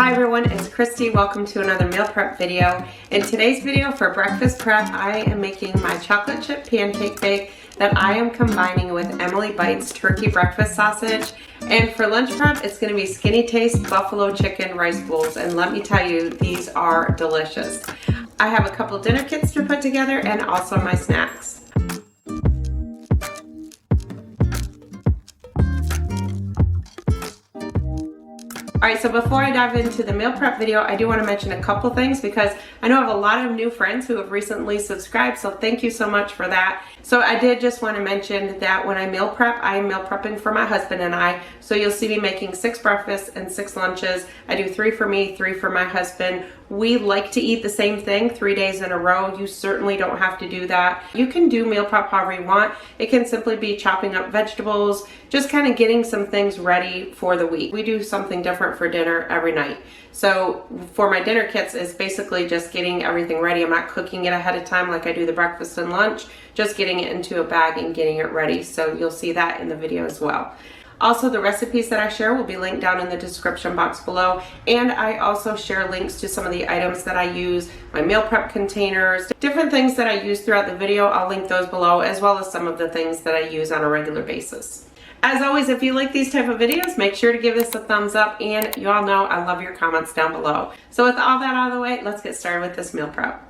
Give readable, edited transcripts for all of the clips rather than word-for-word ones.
Hi everyone, it's Kristi. Welcome to another meal prep video. In today's video for breakfast prep, I am making my chocolate chip pancake bake that I am combining with Emily Bites turkey breakfast sausage. And for lunch prep, it's going to be Skinny Taste buffalo chicken rice bowls. And let me tell you, these are delicious. I have a couple dinner kits to put together and also my snacks. Alright, so before I dive into the meal prep video, I do want to mention a couple things because I know I have a lot of new friends who have recently subscribed, so thank you so much for that. So I did just want to mention that when I meal prep, I am meal prepping for my husband and I. So you'll see me making 6 breakfasts and 6 lunches. I do 3 for me, 3 for my husband. We like to eat the same thing 3 days in a row. You certainly don't have to do that. You can do meal prep however you want. It can simply be chopping up vegetables, just kind of getting some things ready for the week. We do something different for dinner every night. So for my dinner kits, it's basically just getting everything ready. I'm not cooking it ahead of time like I do the breakfast and lunch, just getting it into a bag and getting it ready. So you'll see that in the video as well. Also, the recipes that I share will be linked down in the description box below, and I also share links to some of the items that I use, my meal prep containers, different things that I use throughout the video. I'll link those below, as well as some of the things that I use on a regular basis. As always, if you like these type of videos, make sure to give this a thumbs up, and you all know I love your comments down below. So with all that out of the way, let's get started with this meal prep.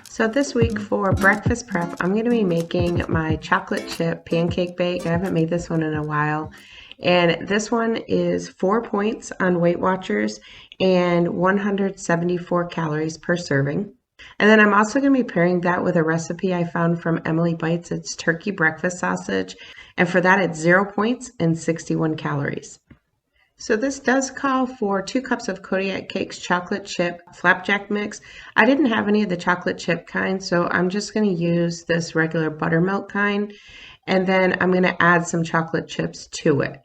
So this week for breakfast prep, I'm going to be making my chocolate chip pancake bake. I haven't made this one in a while. And this one is 4 points on Weight Watchers and 174 calories per serving. And then I'm also going to be pairing that with a recipe I found from Emily Bites. It's turkey breakfast sausage. And for that, it's 0 points and 61 calories. So this does call for 2 cups of Kodiak Cakes chocolate chip flapjack mix. I didn't have any of the chocolate chip kind, so I'm just going to use this regular buttermilk kind. And then I'm going to add some chocolate chips to it.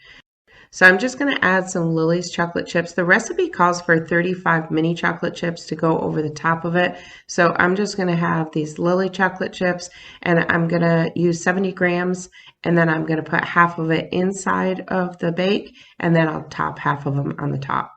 So I'm just going to add some Lily's chocolate chips. The recipe calls for 35 mini chocolate chips to go over the top of it. So I'm just going to have these Lily chocolate chips, and I'm going to use 70 grams, and then I'm going to put half of it inside of the bake, and then I'll top half of them on the top.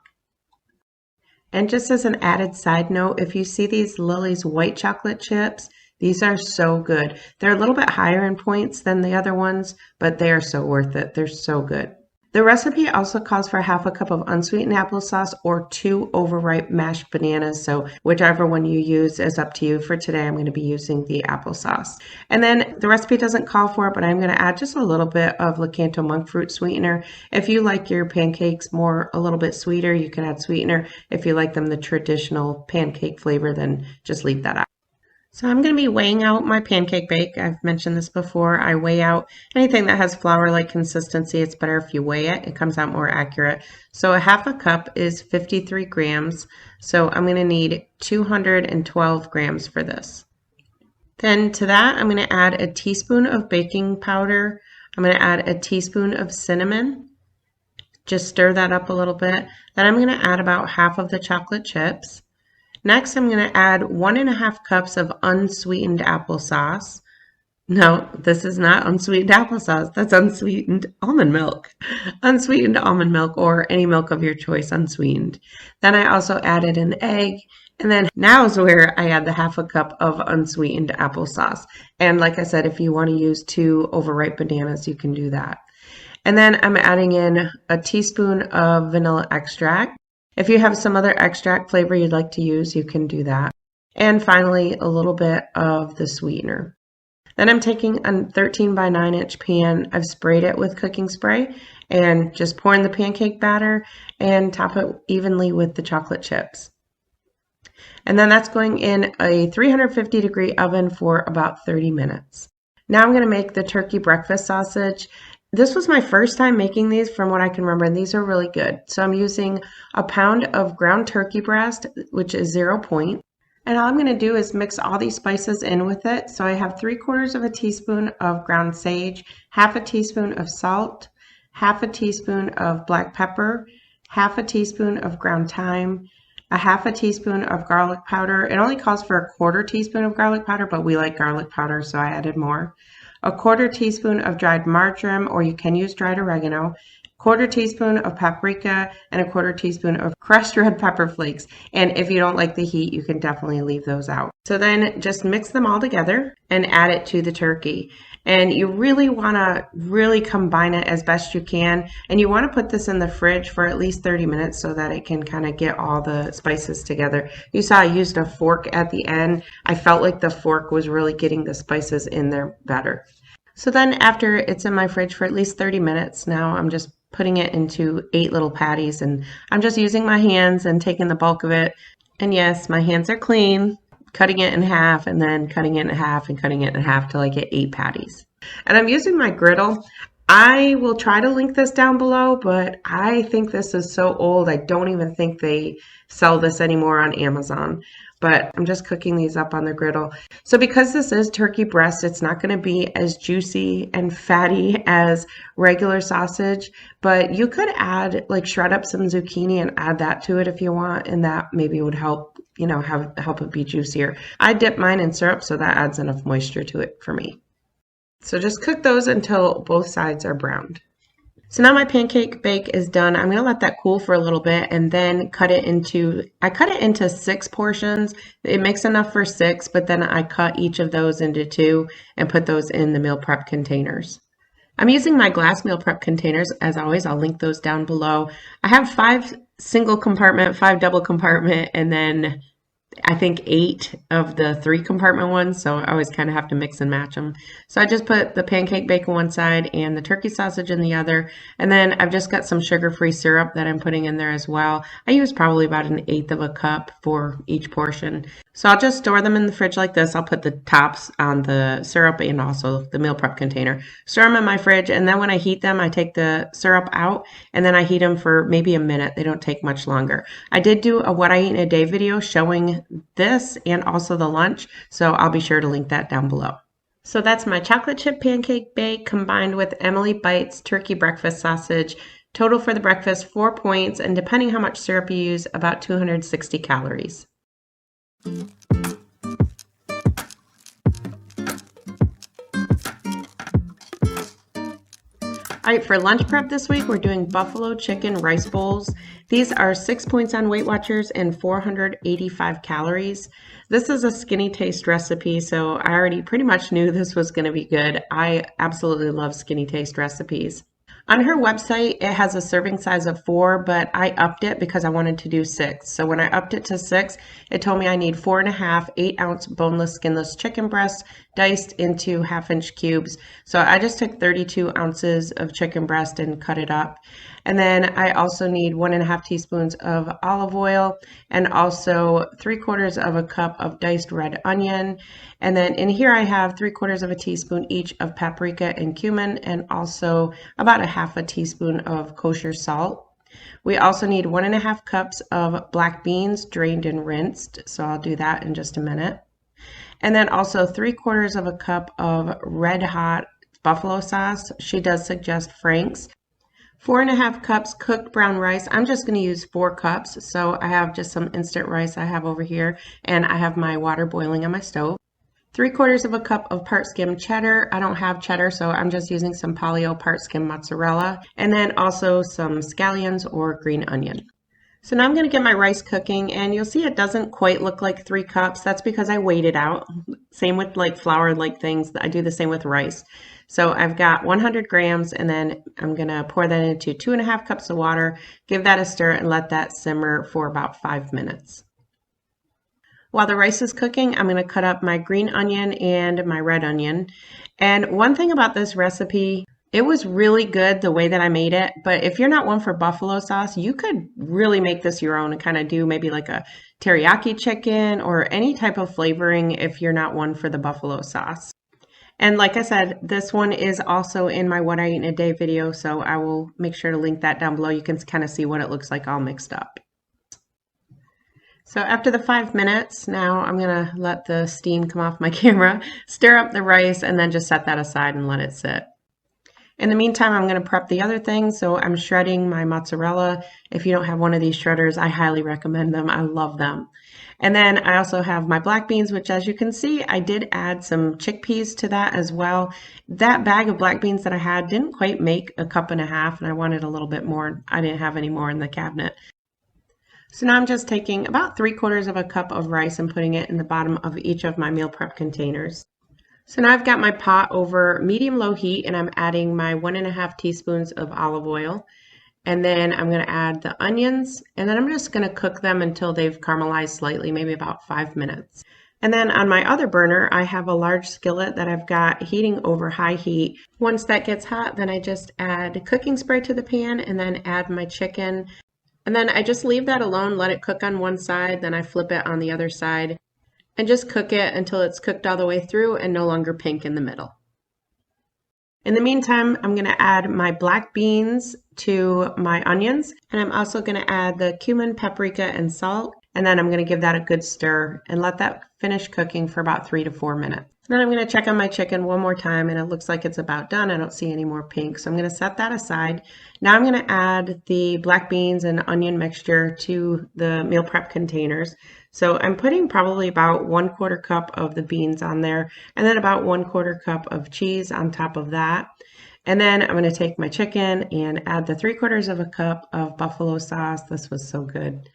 And just as an added side note, if you see these Lily's white chocolate chips, these are so good. They're a little bit higher in points than the other ones, but they are so worth it. They're so good. The recipe also calls for half a cup of unsweetened applesauce or 2 overripe mashed bananas. So whichever one you use is up to you. For today, I'm going to be using the applesauce. And then the recipe doesn't call for it, but I'm going to add just a little bit of Lakanto monk fruit sweetener. If you like your pancakes a little bit sweeter, you can add sweetener. If you like them the traditional pancake flavor, then just leave that out. So I'm going to be weighing out my pancake bake. I've mentioned this before. I weigh out anything that has flour-like consistency. It's better if you weigh it. It comes out more accurate. So a half a cup is 53 grams. So I'm going to need 212 grams for this. Then to that, I'm going to add a teaspoon of baking powder. I'm going to add a teaspoon of cinnamon. Just stir that up a little bit. Then I'm going to add about half of the chocolate chips. Next, I'm going to add 1.5 cups of unsweetened applesauce. No, this is not unsweetened applesauce. That's unsweetened almond milk. Unsweetened almond milk or any milk of your choice, unsweetened. Then I also added an egg. And then now is where I add the half a cup of unsweetened applesauce. And like I said, if you want to use 2 overripe bananas, you can do that. And then I'm adding in a teaspoon of vanilla extract. If you have some other extract flavor you'd like to use, you can do that. And finally, a little bit of the sweetener. Then I'm taking a 13 by 9 inch pan. I've sprayed it with cooking spray and just pouring the pancake batter and top it evenly with the chocolate chips. And then that's going in a 350 degree oven for about 30 minutes. Now I'm going to make the turkey breakfast sausage. This was my first time making these from what I can remember, and these are really good. So I'm using a pound of ground turkey breast, which is 0 point. And all I'm going to do is mix all these spices in with it. So I have 3/4 of a teaspoon of ground sage, half a teaspoon of salt, half a teaspoon of black pepper, half a teaspoon of ground thyme, a half a teaspoon of garlic powder. It only calls for a 1/4 teaspoon of garlic powder, but we like garlic powder, so I added more. a quarter teaspoon of dried marjoram, or you can use dried oregano, quarter teaspoon of paprika, and a quarter teaspoon of crushed red pepper flakes. And if you don't like the heat, you can definitely leave those out. So then just mix them all together and add it to the turkey. And you really want to really combine it as best you can. And you want to put this in the fridge for at least 30 minutes so that it can kind of get all the spices together. You saw I used a fork at the end. I felt like the fork was really getting the spices in there better. So then after it's in my fridge for at least 30 minutes, now I'm just putting it into 8 little patties, and I'm just using my hands and taking the bulk of it. And yes, my hands are clean, cutting it in half and then cutting it in half and cutting it in half till I get 8 patties. And I'm using my griddle. I will try to link this down below, but I think this is so old. I don't even think they sell this anymore on Amazon. But I'm just cooking these up on the griddle. So because this is turkey breast, it's not going to be as juicy and fatty as regular sausage, but you could add, like, shred up some zucchini and add that to it if you want, and that maybe would help, you know, help it be juicier. I dip mine in syrup, so that adds enough moisture to it for me. So just cook those until both sides are browned. So now my pancake bake is done. I'm going to let that cool for a little bit and then I cut it into 6 portions. It makes enough for 6, but then I cut each of those into 2 and put those in the meal prep containers. I'm using my glass meal prep containers. As always, I'll link those down below. I have 5 single compartment, 5 double compartment, and then I think 8 of the 3 compartment ones, so I always kind of have to mix and match them. So I just put the pancake bake on one side and the turkey sausage in the other, and then I've just got some sugar-free syrup that I'm putting in there as well. I use probably about 1/8 of a cup for each portion. So I'll just store them in the fridge like this. I'll put the tops on the syrup and also the meal prep container. Store them in my fridge, and then when I heat them, I take the syrup out, and then I heat them for maybe a minute. They don't take much longer. I did do a what I eat in a day video showing this and also the lunch, so I'll be sure to link that down below. So that's my chocolate chip pancake bake combined with Emily Bites turkey breakfast sausage. Total for the breakfast, 4 points, and depending how much syrup you use, about 260 calories. All right, for lunch prep this week, we're doing buffalo chicken rice bowls. These are 6 points on Weight Watchers and 485 calories. This is a skinny taste recipe, so I already pretty much knew this was going to be good. I absolutely love skinny taste recipes. On her website, it has a serving size of 4, but I upped it because I wanted to do 6. So when I upped it to 6, it told me I need 4.5 8-ounce boneless, skinless chicken breasts diced into 1/2-inch cubes. So I just took 32 ounces of chicken breast and cut it up. And then I also need 1.5 teaspoons of olive oil and also 3/4 of a cup of diced red onion. And then in here I have 3/4 of a teaspoon each of paprika and cumin, and also about 1/2 teaspoon of kosher salt. We also need 1.5 cups of black beans drained and rinsed. So I'll do that in just a minute. And then also 3/4 of a cup of red hot buffalo sauce. She does suggest Frank's. 4.5 cups cooked brown rice. I'm just going to use 4 cups. So I have just some instant rice I have over here, and I have my water boiling on my stove. 3/4 of a cup of part skim cheddar. I don't have cheddar, so I'm just using some Polly-O part skim mozzarella, and then also some scallions or green onion. So now I'm going to get my rice cooking, and you'll see it doesn't quite look like 3 cups. That's because I weighed it out. Same with like flour-like things. I do the same with rice. So I've got 100 grams, and then I'm going to pour that into 2.5 cups of water, give that a stir, and let that simmer for about 5 minutes. While the rice is cooking, I'm going to cut up my green onion and my red onion. And one thing about this recipe, it was really good the way that I made it, but if you're not one for buffalo sauce, you could really make this your own and kind of do maybe like a teriyaki chicken or any type of flavoring if you're not one for the buffalo sauce. And like I said, this one is also in my What I Eat in a Day video, so I will make sure to link that down below. You can kind of see what it looks like all mixed up. So after the 5 minutes, now I'm going to let the steam come off my camera, stir up the rice, and then just set that aside and let it sit. In the meantime, I'm going to prep the other things. So I'm shredding my mozzarella. If you don't have one of these shredders, I highly recommend them. I love them. And then I also have my black beans, which as you can see, I did add some chickpeas to that as well. That bag of black beans that I had didn't quite make a cup and a half, and I wanted a little bit more. I didn't have any more in the cabinet. So now I'm just taking about 3/4 of a cup of rice and putting it in the bottom of each of my meal prep containers. So now I've got my pot over medium-low heat and I'm adding my 1.5 teaspoons of olive oil. And then I'm going to add the onions and then I'm just going to cook them until they've caramelized slightly, maybe about 5 minutes. And then on my other burner, I have a large skillet that I've got heating over high heat. Once that gets hot, then I just add cooking spray to the pan and then add my chicken. And then I just leave that alone, let it cook on one side, then I flip it on the other side and just cook it until it's cooked all the way through and no longer pink in the middle. In the meantime, I'm going to add my black beans to my onions, and I'm also going to add the cumin, paprika, and salt, and then I'm going to give that a good stir and let that finish cooking for about 3 to 4 minutes. Then I'm going to check on my chicken one more time, and it looks like it's about done. I don't see any more pink, so I'm going to set that aside. Now I'm going to add the black beans and onion mixture to the meal prep containers. So I'm putting probably about 1/4 cup of the beans on there, and then about 1/4 cup of cheese on top of that. And then I'm going to take my chicken and add the 3/4 of a cup of buffalo sauce. This was so good.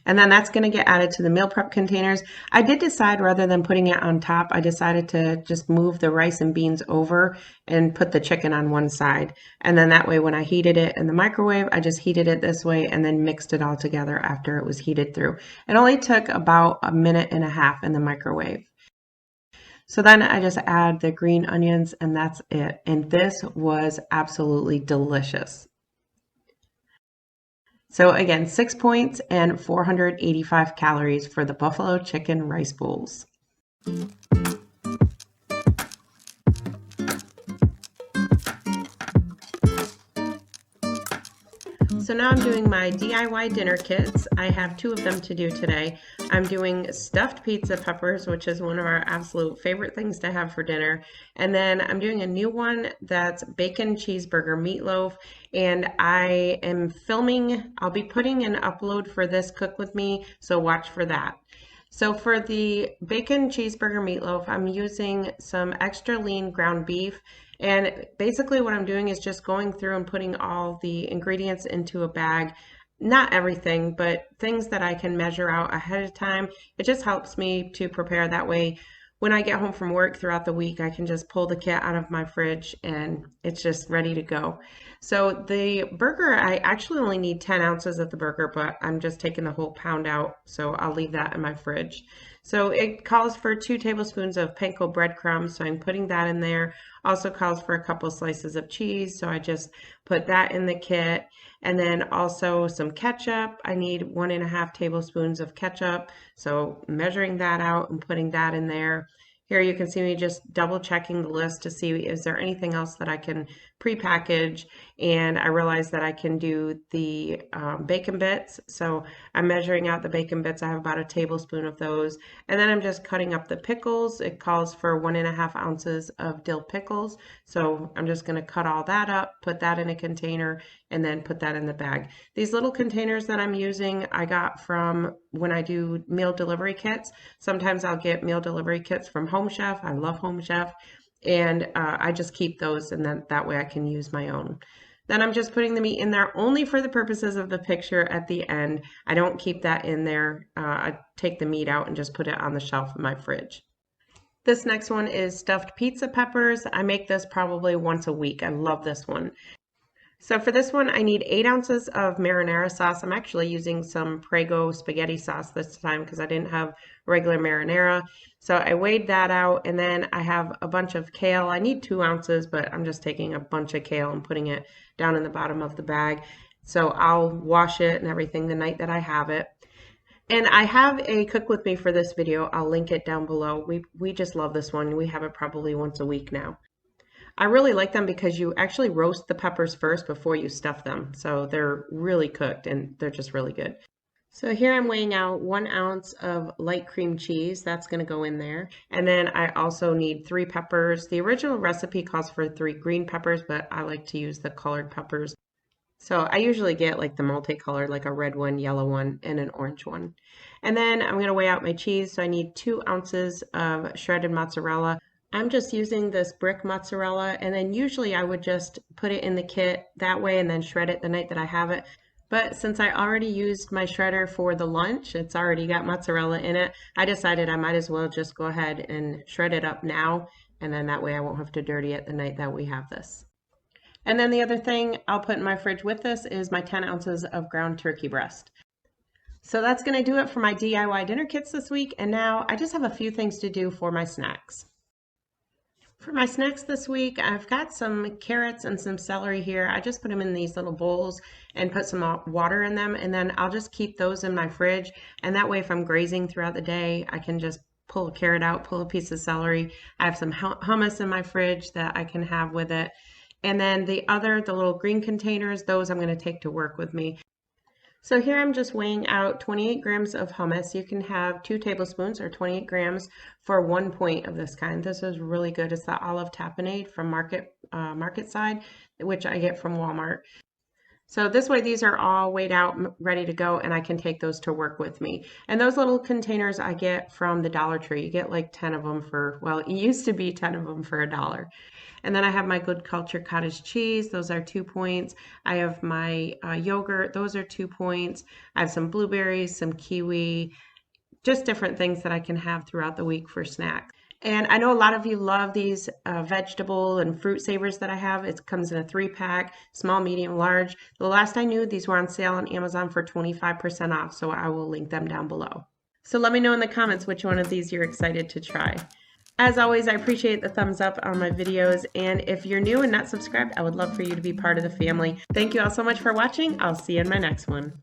And then that's going to get added to the meal prep containers. I did decide rather than putting it on top, I decided to just move the rice and beans over and put the chicken on one side. And then that way when I heated it in the microwave, I just heated it this way and then mixed it all together after it was heated through. It only took about 1.5 minutes in the microwave. So then I just add the green onions and that's it. And this was absolutely delicious. So again, 6 points and 485 calories for the buffalo chicken rice bowls. So now I'm doing my DIY dinner kits. I have 2 of them to do today. I'm doing stuffed pizza peppers, which is one of our absolute favorite things to have for dinner. And then I'm doing a new one that's bacon cheeseburger meatloaf. And I am filming, I'll be putting an upload for this cook with me, so watch for that. So for the bacon cheeseburger meatloaf, I'm using some extra lean ground beef. And basically what I'm doing is just going through and putting all the ingredients into a bag. Not everything, but things that I can measure out ahead of time. It just helps me to prepare that way. When I get home from work throughout the week, I can just pull the kit out of my fridge and it's just ready to go. So the burger, I actually only need 10 ounces of the burger, but I'm just taking the whole pound out, so I'll leave that in my fridge. So it calls for 2 tablespoons of panko breadcrumbs, so I'm putting that in there. Also calls for a couple slices of cheese, so I just put that in the kit. And then also some ketchup. I need 1.5 tablespoons of ketchup, so measuring that out and putting that in there. Here you can see me just double checking the list to see is there anything else that I can pre-package, and I realized that I can do the bacon bits. So I'm measuring out the bacon bits. I have about 1 tablespoon of those, and then I'm just cutting up the pickles. It calls for 1.5 ounces of dill pickles, so I'm just going to cut all that up, put that in a container, and then put that in the bag. These little containers that I'm using I got from when I do meal delivery kits. Sometimes I'll get meal delivery kits from Home Chef. I love Home Chef. And I just keep those, and then that way I can use my own. Then I'm just putting the meat in there only for the purposes of the picture at the end. I don't keep that in there. I take the meat out and just put it on the shelf in my fridge. This next one is stuffed pizza peppers. I make this probably once a week. I love this one. So for this one, I need 8 ounces of marinara sauce. I'm actually using some Prego spaghetti sauce this time because I didn't have regular marinara. So I weighed that out, and then I have a bunch of kale. I need 2 ounces, but I'm just taking a bunch of kale and putting it down in the bottom of the bag. So I'll wash it and everything the night that I have it. And I have a cook with me for this video. I'll link it down below. We just love this one. We have it probably once a week now. I really like them because you actually roast the peppers first before you stuff them. So they're really cooked and they're just really good. So here I'm weighing out 1 ounce of light cream cheese. That's going to go in there. And then I also need 3 peppers. The original recipe calls for 3 green peppers, but I like to use the colored peppers. So I usually get like the multicolored, like a red one, yellow one, and an orange one. And then I'm going to weigh out my cheese. So I need 2 ounces of shredded mozzarella. I'm just using this brick mozzarella, and then usually I would just put it in the kit that way and then shred it the night that I have it. But since I already used my shredder for the lunch, it's already got mozzarella in it, I decided I might as well just go ahead and shred it up now, and then that way I won't have to dirty it the night that we have this. And then the other thing I'll put in my fridge with this is my 10 ounces of ground turkey breast. So that's going to do it for my DIY dinner kits this week. And now I just have a few things to do for my snacks. For my snacks this week, I've got some carrots and some celery here. I just put them in these little bowls and put some water in them, and then I'll just keep those in my fridge. And that way, if I'm grazing throughout the day, I can just pull a carrot out, pull a piece of celery. I have some hummus in my fridge that I can have with it. And then the little green containers, those I'm going to take to work with me. So here I'm just weighing out 28 grams of hummus. You can have 2 tablespoons or 28 grams for 1 point of this kind. This is really good. It's the olive tapenade from Market Side, which I get from Walmart. So this way these are all weighed out, ready to go, and I can take those to work with me. And those little containers I get from the Dollar Tree. You get like 10 of them for, well, it used to be 10 of them for $1. And then I have my Good Culture cottage cheese. Those are 2 points. I have my yogurt. Those are 2 points. I have some blueberries, some kiwi, just different things that I can have throughout the week for snacks. And I know a lot of you love these vegetable and fruit savers that I have. It comes in a 3-pack, small, medium, large. The last I knew, these were on sale on Amazon for 25% off, so I will link them down below. So let me know in the comments which one of these you're excited to try. As always, I appreciate the thumbs up on my videos, and if you're new and not subscribed, I would love for you to be part of the family. Thank you all so much for watching. I'll see you in my next one.